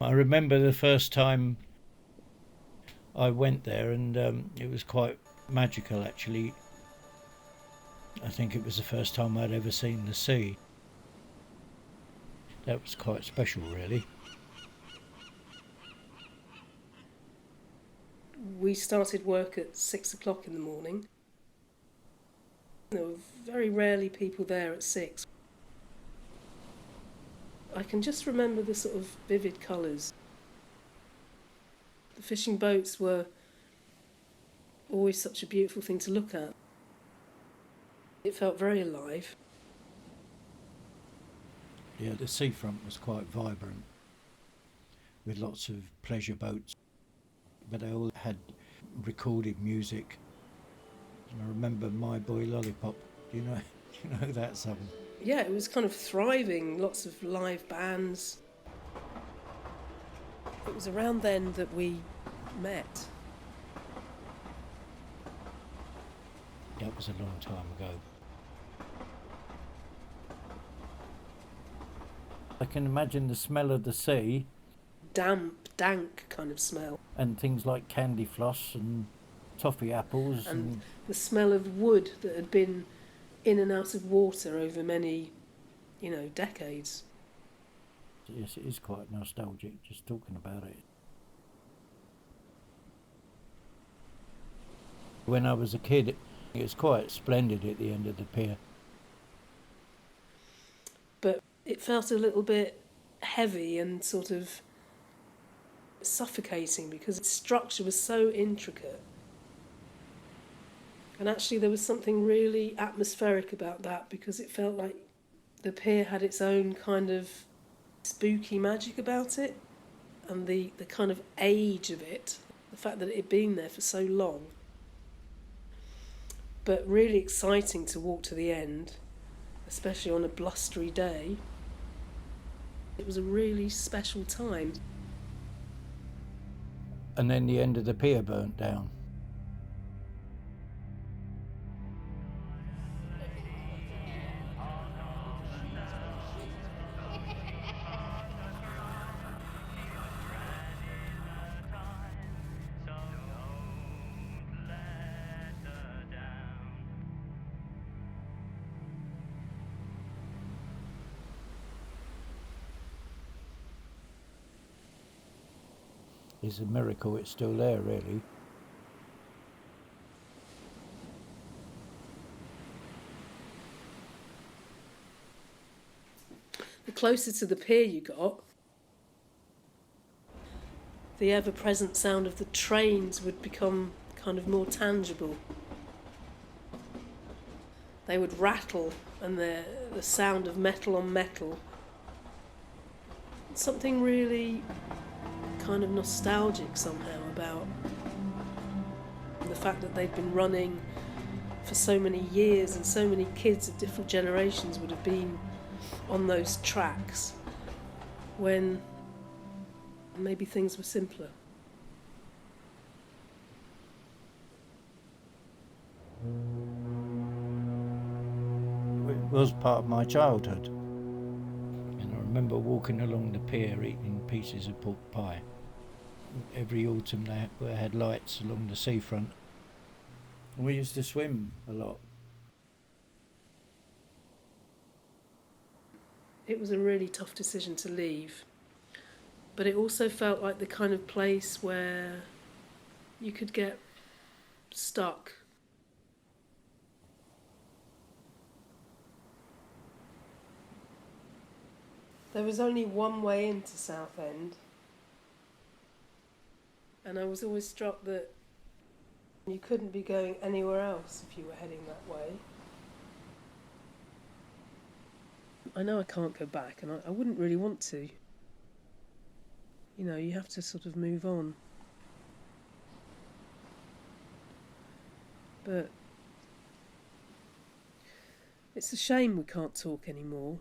I remember the first time I went there, and it was quite magical actually. I think it was the first time I'd ever seen the sea. That was quite special, really. We started work at 6 o'clock in the morning. There were very rarely people there at 6. I can just remember the sort of vivid colours. The fishing boats were always such a beautiful thing to look at. It felt very alive. Yeah, the seafront was quite vibrant with lots of pleasure boats, but they all had recorded music. And I remember My Boy Lollipop. Do you know? Do you know that song? Yeah, it was kind of thriving, lots of live bands. It was around then that we met. That was a long time ago. I can imagine the smell of the sea Damp, dank kind of smell. and things like candy floss and toffee apples And and the smell of wood that had been in and out of water over many, decades. yes, it is quite nostalgic just talking about it. When I was a kid, it was quite splendid at the end of the pier. But it felt a little bit heavy and sort of suffocating because its structure was so intricate. And actually, there was something really atmospheric about that because it felt like the pier had its own kind of spooky magic about it, and the kind of age of it, the fact that it had been there for so long. But really exciting to walk to the end, especially on a blustery day. It was a really special time. And then the end of the pier burnt down. It's a miracle it's still there, really. The closer to the pier you got, the ever-present sound of the trains would become kind of more tangible. They would rattle, and the sound of metal on metal. Something really kind of nostalgic somehow about the fact that they'd been running for so many years, and so many kids of different generations would have been on those tracks when maybe things were simpler. It was part of my childhood. And I remember walking along the pier eating pieces of pork pie. Every autumn they had lights along the seafront. And we used to swim a lot. It was a really tough decision to leave, but it also felt like the kind of place where you could get stuck. There was only one way into Southend, and I was always struck that you couldn't be going anywhere else if you were heading that way. I know I can't go back, and I wouldn't really want to. You have to sort of move on. But it's a shame we can't talk anymore.